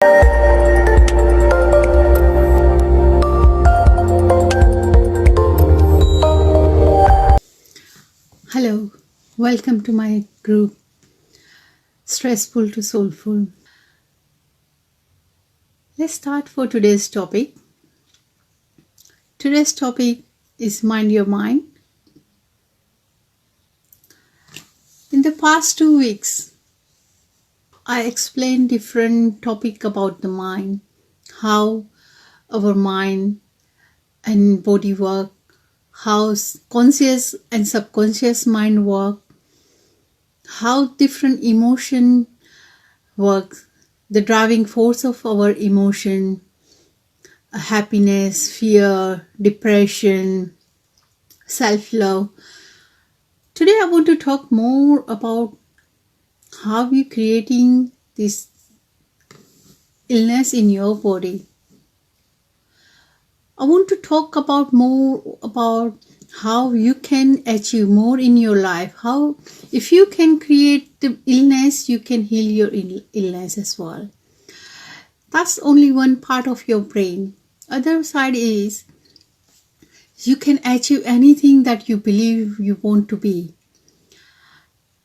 Hello, welcome to my group, Stressful to Soulful. Let's start for today's topic. Today's topic is Mind Your Mind. In the past 2 weeks, I explained different topic about the mind, how our mind and body work, how conscious and subconscious mind work, how different emotion works, the driving force of our emotion, happiness, fear, depression, self-love. Today I want to talk more about how you're creating this illness in your body. I want to talk about more about how you can achieve more in your life. How, if you can create the illness, you can heal your illness as well. That's only one part of your brain. Other side is you can achieve anything that you believe you want to be.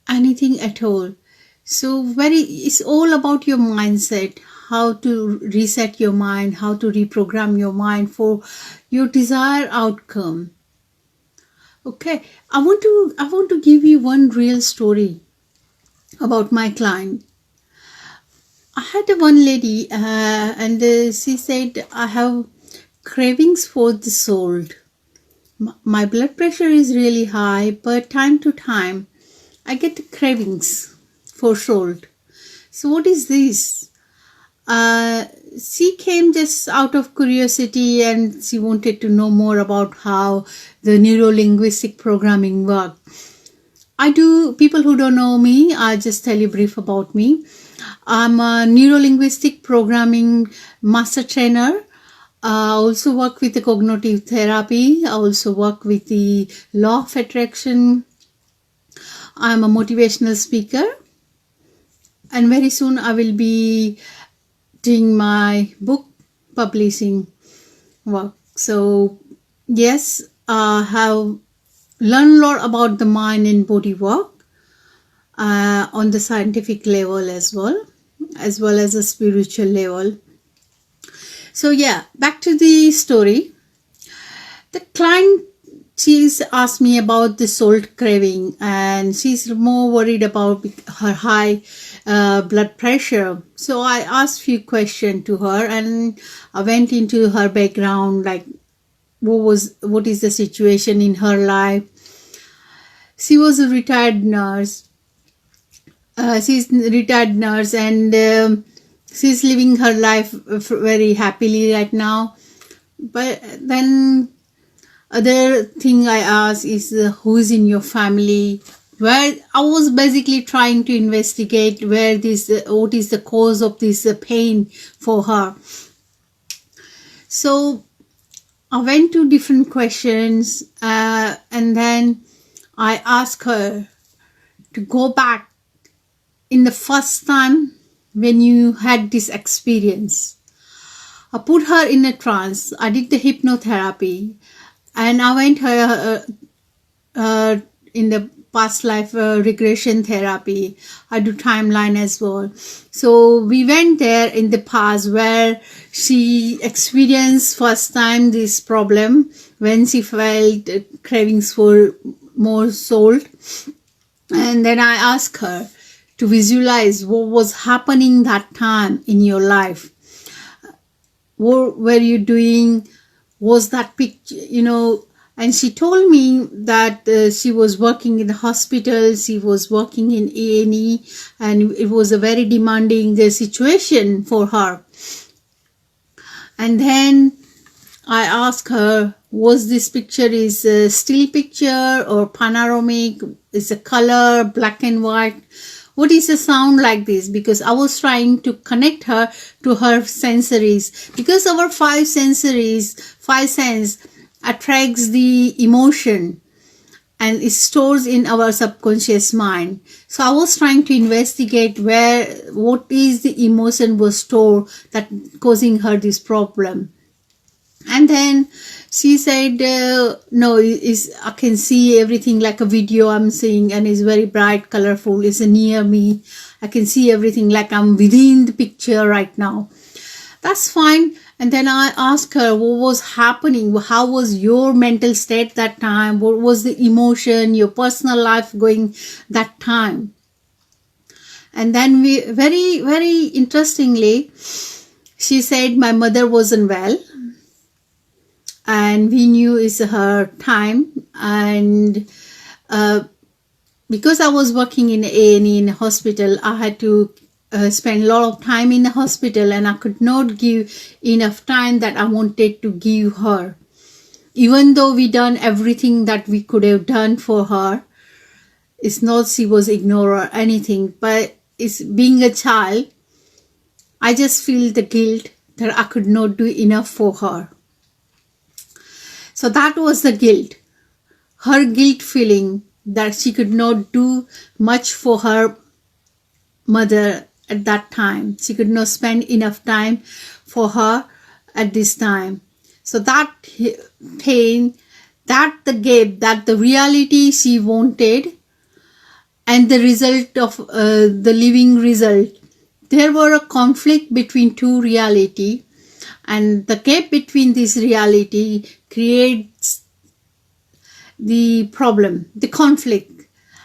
Anything at all. So it's all about your mindset, how to reset your mind, how to reprogram your mind for your desired outcome. Okay, I want to give you one real story about my client. I had one lady and she said, I have cravings for the salt. My blood pressure is really high, but time to time I get cravings for salt. So what is this? She came just out of curiosity and she wanted to know more about how the neuro-linguistic programming works. People who don't know me, I just tell you brief about me. I'm a neuro-linguistic programming master trainer. I also work with the cognitive therapy. I also work with the law of attraction. I'm a motivational speaker. And very soon I will be doing my book publishing work. So yes, I have learned a lot about the mind and body work on the scientific level as well as a spiritual level. So yeah, back to the story. The client, she's asked me about the salt craving and she's more worried about her high blood pressure. So I asked few questions to her and I went into her background, like what is the situation in her life. She was a retired nurse. She's a retired nurse and she's living her life very happily right now. But then other thing I asked is who is in your family, where I was basically trying to investigate what is the cause of this pain for her. So I went to different questions and then I asked her to go back in the first time when you had this experience. I put her in a trance. I did the hypnotherapy and I went her in the past life regression therapy. I do timeline as well. So we went there in the past where she experienced first time this problem when she felt cravings for more salt. And then I asked her to visualize what was happening that time in your life. What were you doing? Was that picture, and she told me that she was working in the hospital, she was working in A&E, and it was a very demanding situation for her. And then I asked her, was this picture is a still picture or panoramic? Is a color, black and white? What is the sound like this? Because I was trying to connect her to her sensories. Because our five sense attracts the emotion. and it stores in our subconscious mind. So I was trying to investigate what is the emotion was stored that causing her this problem. And then she said, no, I can see everything like a video I'm seeing, and it's very bright, colorful, it's near me. I can see everything like I'm within the picture right now. That's fine. And then I asked her, what was happening? How was your mental state that time? What was the emotion, your personal life going that time? And then we, very, very interestingly, she said my mother wasn't well. And we knew it's her time. And because I was working in A&E in a hospital, I had to spend a lot of time in the hospital, and I could not give enough time that I wanted to give her. Even though we done everything that we could have done for her, it's not she was ignored or anything, but it's being a child, I just feel the guilt that I could not do enough for her. So that was the guilt, her guilt feeling that she could not do much for her mother at that time. She could not spend enough time for her at this time. So that pain, that the gap, that the reality she wanted and the result of the living result, there were a conflict between two reality, and the gap between this reality creates the problem, the conflict.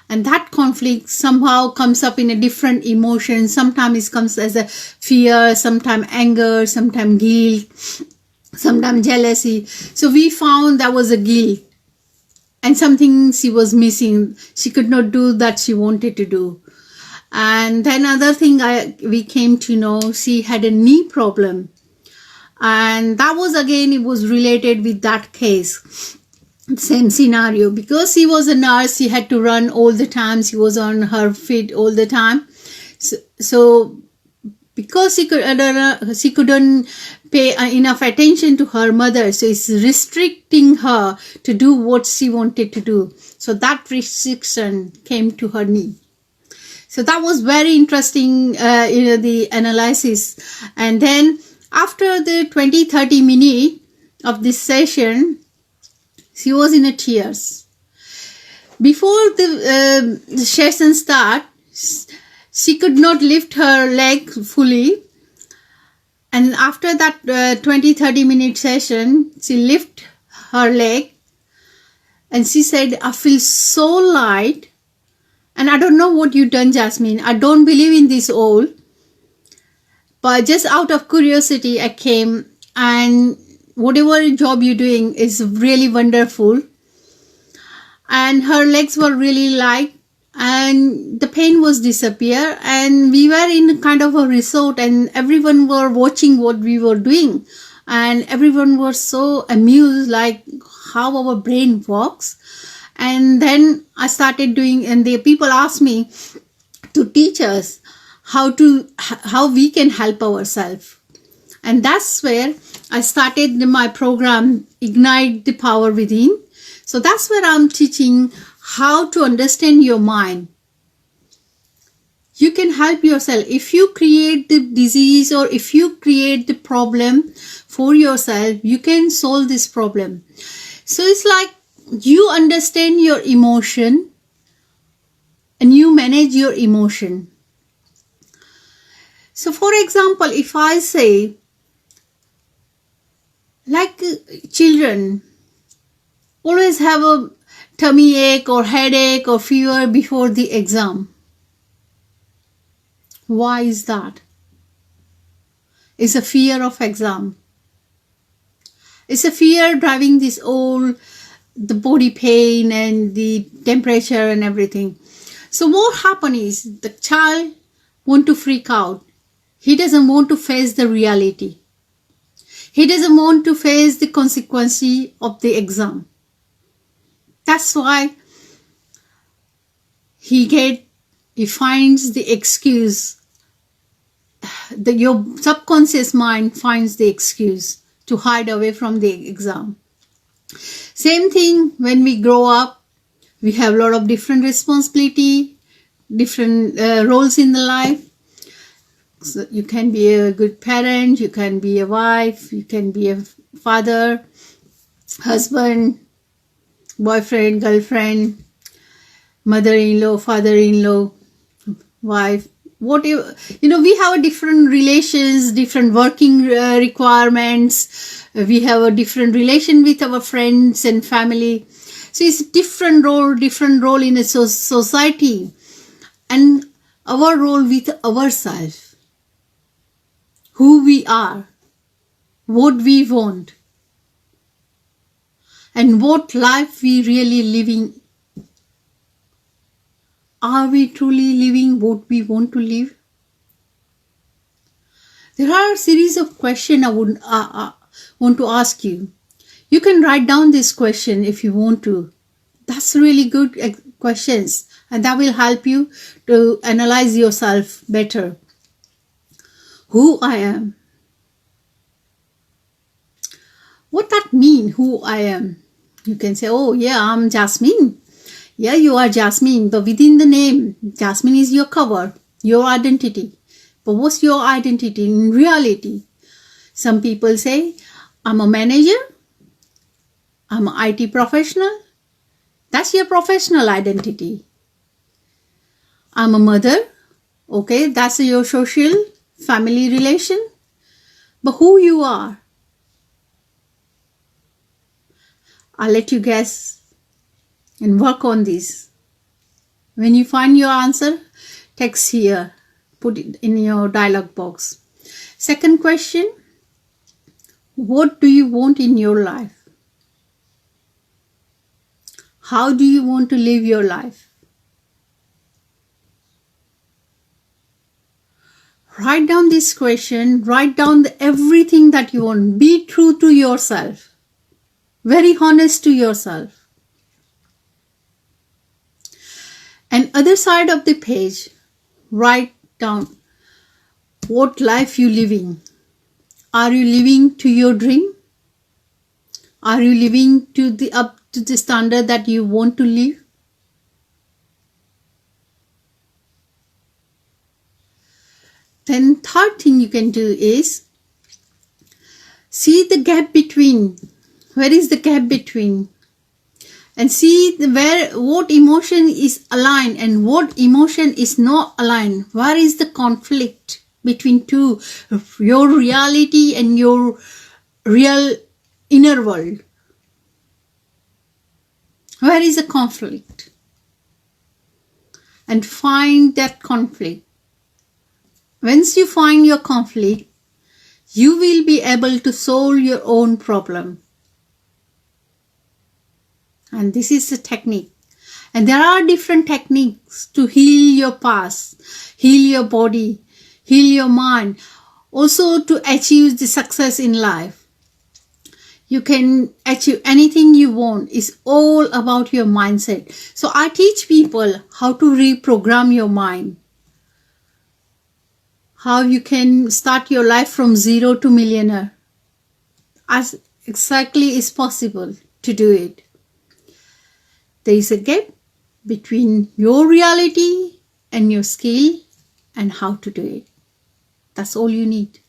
And that conflict somehow comes up in a different emotion. Sometimes it comes as a fear, sometimes anger, sometimes guilt, sometimes jealousy. So we found that was a guilt and something she was missing. She could not do that she wanted to do. And then another thing we came to know, she had a knee problem. And that was again, it was related with that case. Same scenario, because she was a nurse, she had to run all the time, she was on her feet all the time. So because she couldn't pay enough attention to her mother, so it's restricting her to do what she wanted to do. So that restriction came to her knee. So that was very interesting, the analysis. And then after the 20-30 minutes of this session, she was in tears. Before the session start, she could not lift her leg fully. And after that 20-30 minute session, she lifted her leg. And she said, I feel so light. And I don't know what you've done, Jasmine. I don't believe in this all. But just out of curiosity, I came, and whatever job you're doing is really wonderful. And her legs were really light, and the pain was disappear. And we were in kind of a resort, and everyone were watching what we were doing. And everyone was so amused, like how our brain works. And then I started doing, and the people asked me to teach us how we can help ourselves. And that's where I started my program, Ignite the Power Within. So that's where I'm teaching how to understand your mind. You can help yourself. If you create the disease or if you create the problem for yourself, you can solve this problem. So it's like you understand your emotion and you manage your emotion. So for example, if I say, like children always have a tummy ache or headache or fever before the exam. Why is that? It's a fear of exam. It's a fear driving this all, the body pain and the temperature and everything. So what happens is the child want to freak out. He doesn't want to face the reality. He doesn't want to face the consequence of the exam. That's why he finds the excuse. Your subconscious mind finds the excuse to hide away from the exam. Same thing when we grow up. We have a lot of different responsibility, different roles in the life. So you can be a good parent, you can be a wife, you can be a father, husband, boyfriend, girlfriend, mother-in-law, father-in-law, wife, whatever. We have a different relations, different working requirements. We have a different relation with our friends and family. So it's different role in a society, and our role with ourselves, who we are, what we want, and what life we really living. Are we truly living what we want to live? There are a series of questions I would want to ask you. You can write down this question if you want to. That's really good questions, and that will help you to analyze yourself better. Who I am. What that mean, who I am? You can say, oh yeah, I'm Jasmine. Yeah, you are Jasmine, but within the name, Jasmine is your cover, your identity. But what's your identity in reality? Some people say, I'm a manager, I'm an IT professional. That's your professional identity. I'm a mother. Okay, that's your social family relation. But who you are? I'll let you guess and work on this. When you find your answer, text here. Put it in your dialog box. Second question, what do you want in your life? How do you want to live your life? Write down this question, write down everything that you want. Be true to yourself. Very honest to yourself. And other side of the page, write down what life you living. Are you living to your dream? Are you living up to the standard that you want to live? Then third thing you can do is see the gap between. Where is the gap between? And see what emotion is aligned and what emotion is not aligned. Where is the conflict between two, your reality and your real inner world? Where is the conflict? And find that conflict. Once you find your conflict, you will be able to solve your own problem. And this is the technique. And there are different techniques to heal your past, heal your body, heal your mind, also to achieve the success in life. You can achieve anything you want. It's all about your mindset. So I teach people how to reprogram your mind. How you can start your life from zero to millionaire. As exactly is possible to do it. There is a gap between your reality and your skill and how to do it. That's all you need.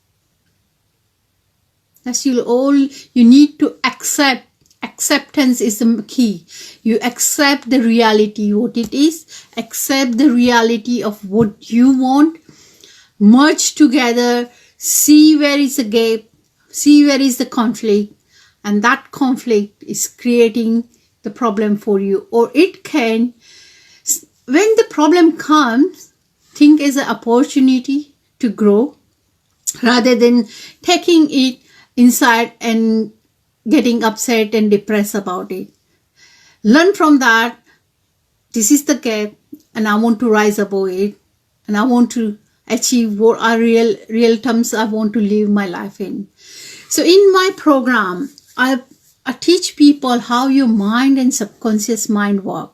That's all you need to accept. Acceptance is the key. You accept the reality, what it is. Accept the reality of what you want. Merge together. See where is the gap. See where is the conflict. And that conflict is creating the problem for you. Or it can, when the problem comes, think as an opportunity to grow rather than taking it inside and getting upset and depressed about it. Learn from that. This is the gap and I want to rise above it and I want to achieve what are real terms I want to live my life in. So in my program, I teach people how your mind and subconscious mind work.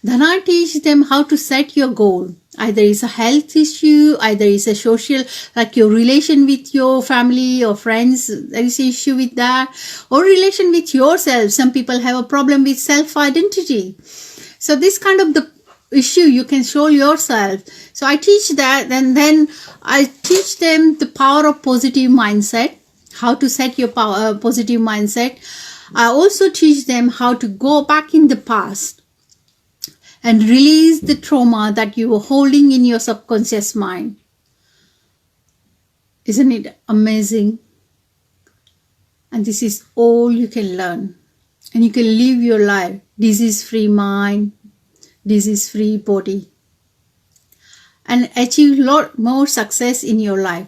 Then I teach them how to set your goal. Either it's a health issue, either it's a social, like your relation with your family or friends, there is an issue with that, or relation with yourself. Some people have a problem with self-identity. So this kind of the issue you can show yourself. So I teach that, and then I teach them the power of positive mindset, how to set your positive mindset. I also teach them how to go back in the past and release the trauma that you were holding in your subconscious mind. Isn't it amazing? And this is all you can learn. And you can live your life disease-free mind, disease-free body, and achieve a lot more success in your life.